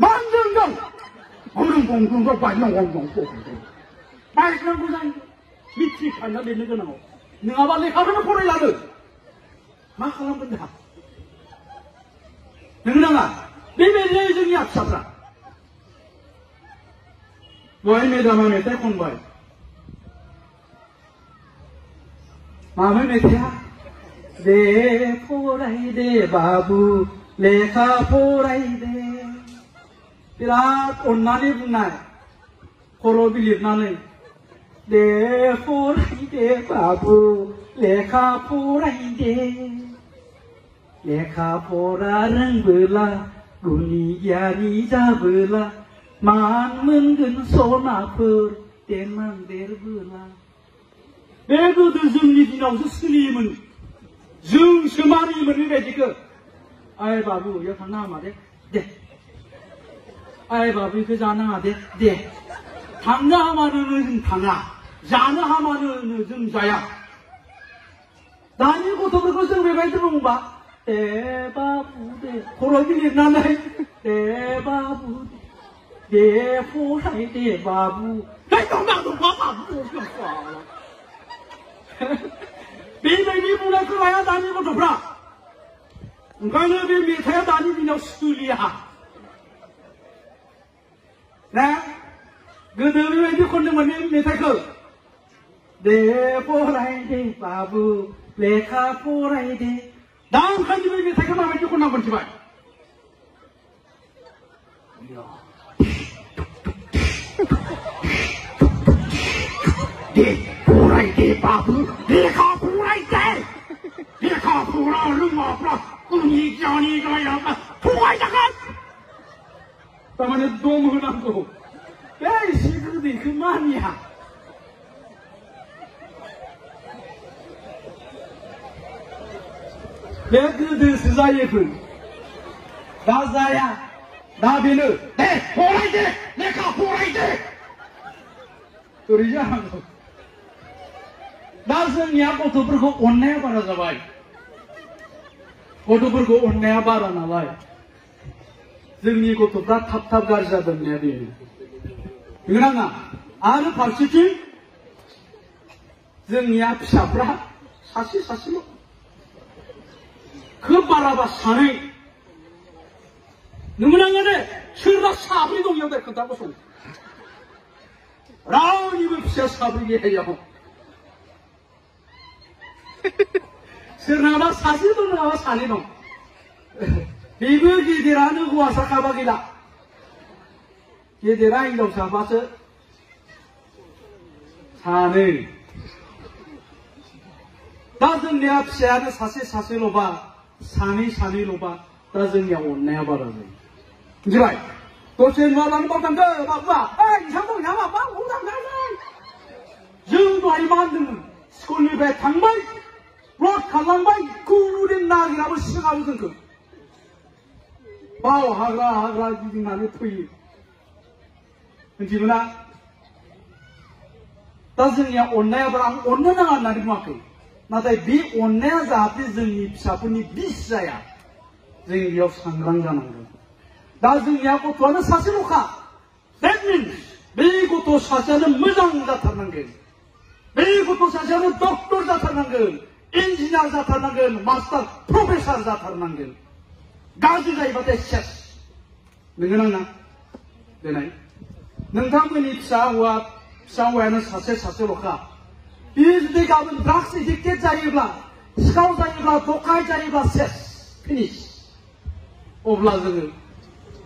만등등 어른공군과 발명공공고 발명구장 밑이 간다 내는 거는 너가 빨리 가면 보내라는 막 하는 건다 너가 내면의 정이 앞서라 뭐에 매담하면 때콘 거야 마음을 매태야 내 포라이 돼 바부 레카 포라이 돼 비라 온나니 분나이 코로 빌립나니 내 포라이 돼 바부 레카 포라이 돼 레카 포라는 불라 군이야리 잡을라 만문근 소나풀 때만 데르불라 내도 드승리 디나우스 스님은 증스마리면 이래지그 아이 바부 여기 나마대 네 아이 바부 그 자나하대 네 당나하마는 당나 자나하마는 증자야 나니 고토를 것을 왜 말들은 봐 대바부대 고로길이 나네 대바부 대포라이 대바부 나도 바부 बेबायदि बुंनायखौलाया दानि गथ'फ्रा ओंखायनो बे मेथाइआ दानि दिनाव सोलिया ना गोदो बेबायदि खनदोंमोन बे मेथाइखौ दे फरायदे बाबु लेखा फरायदे दा ओंखायनो बे मेथाइखौ माबायदि खननांगौ मिथिबाय दे फरायदे बाबु लेखा लेखा फरा रोङाब्ला उननि गियानि गायाब्ला थगायजागोन थारमाने दम होनांगौ बे एसे गोदैखौ मानिया बे गोदोसो जायोफोर दा जाया दा बेनो दे फरायदे लेखा फरायदे ओरै जानांगौ दा जोंनिया गथ'फोरखौ अननाया बारा जाबाय गथ'फोरखौ अननाया बारा नालाय जोंनि गथ'फ्रा थाब थाब गाज्रि जादों होननाया बेनो नङा आरो फारसेथिं जोंनिया फिसाफ्रा सासे सासेल' खोब बाराबा सानै नंगौना दे सोरबा साब्रै दं इयाव दे खोथाखौ सं रावनिबो फिसा साब्रै गैया इयाव सोरनाबा सासे दं नङाबा सानै दं बेबो गिदिरानो हौवासाखाबा गैला गेदेरा हिनजावसाबासो सानै दा जोंनिया फिसायानो सासे सासेल'बा सानै सानैल'बा दा जोंनिया अननाया बारा जायो मिथिबाय दसे नङाब्लानो बावदांदो बाबुआ ओइ नोंथांखौ नोंहा माबा बावदांनानै जों दहाय मा होनदोंमोन स्कुलनिफ्राय थांबाय ब्लड खालामबाय गुरुदेव नागिराबो सिगाङाव जोंखौ बाव हाग्रा हाग्रा गिदिंनानै फैयो मिथिगौना दा जोंनिया अननाया बारा आं अननो नाङा होननानै बुङाखै नाथाय बे अननाया जाहाथे जोंनि फिसाफोरनि बिस जाया जों बेयाव सांग्रां जानांगौ दा जोंनिया गथ'आनो सासेल'खा that means बे गथ' सासेयानो मोजां जाथारनांगोन बे गथ' सासेयानो डक्टर जाथारनांगोन इन्जिनियार जाथारनांगोन मास्टार प्रफेसार जाथारनांगोन गाज्रि जायोबाथाय सेस नोङो नाङा देनाय नोंथांमोननि फिसा हौवायानो सासे सासेल'खा बियो जुदि गाबोन ड्राग्स एडिक्टेड जायोब्ला सिखाव जायोब्ला दखाय जायोब्ला सेस फिनिश अब्ला जोङो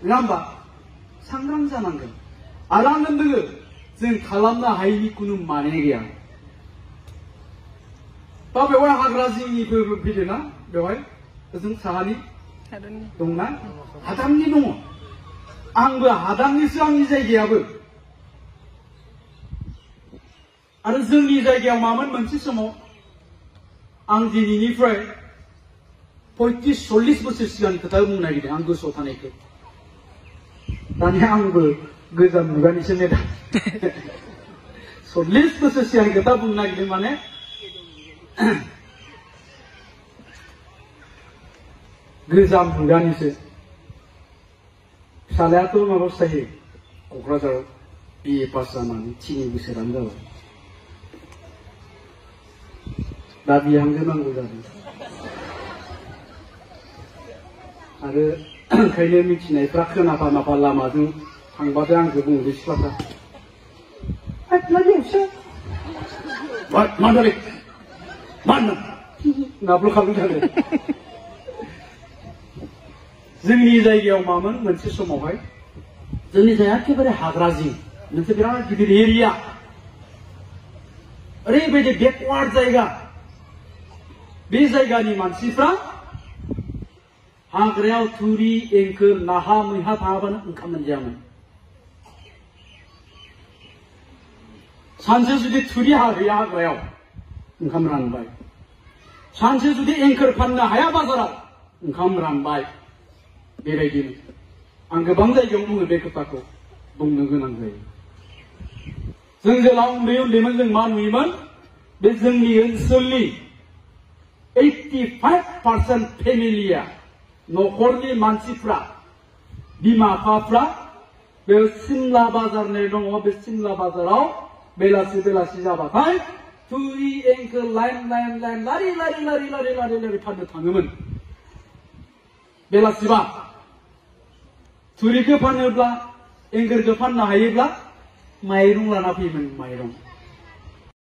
नङा होमबा सांग्रां जानांगोन आरो आं होनदोङो जों खालामनो हायैनि खुनु माने गैया दा बेवहाय हाग्रा जिंनिफोर फैदोंना बेवहाय ओजों साहानि दंना हादामनि दङ आंबो हादामनिसो आंनि जायगायाबो आरो जोंनि जायगायाव मामोन मोनसे समाव आं दिनैनिफ्राय 35-40 बोसोर सिगांनि खोथा बुंनो नागिरदों आं गोसोआव थानायखौ दानिया आंबो गोजाम मुगानिसो मेदाम 40 बोसोर सिगांनि खोथा बुंनो नागिरदों माने गोजाम मुगानिसो फिसालायाथ' माबासो थायो क'क्राझाराव BA पास जानानै 3 बोसोरानो जाबाय दा बिहामजो नांगौ जादों आरो ओंखायनो मिथिनायफ्रा खोनाफा नाफा लामाजों थांबाथाय आंखौ बुङो सिख्लाफ्रा मा जादों मा होनदों नाब्ल'खाबो जादों जोंनि जायगायाव मामोन मोनसे समावहाय जोंनि जायगाया एखेबारे हाग्रा जिं मोनसे बिराद गिदिर एरिया ओरैबायदि बेकवार्ड जायगा बे जायगानि मानसिफ्रा हाग्रायाव थुरि एंखोर नाहा मैहा थाङाबानो ओंखाम मोनजायामोन सानसे जुदि थुरि हाहैया हाग्रायाव ओंखाम रानबाय सानसे जुदि एंखोर फाननो हाया बाजाराव ओंखाम रानबाय बेबायदिनो आं गोबां जायगायाव बुङो बे खोथाखौ बुंनो गोनां जायो जों जेला उन्दै उन्दैमोन जों मा नुयोमोन बे जोंनि ओनसोलनि 85% फेमिलिया न'खरनि मानसिफ्रा बिमा बिफाफ्रा बे सिमला बाजार होननाय दङ बे सिमला बाजाराव बेलासि बेलासि जाबाथाय थुरि एंखोर लाइन लाइन लाइन लारि लारि लारि लारि लारि लारि फाननो थाङोमोन बेलासिबा थुरिखौ फानोब्ला एंखोरखौ फाननो हायोब्ला माइरं लाना फैयोमोन माइरं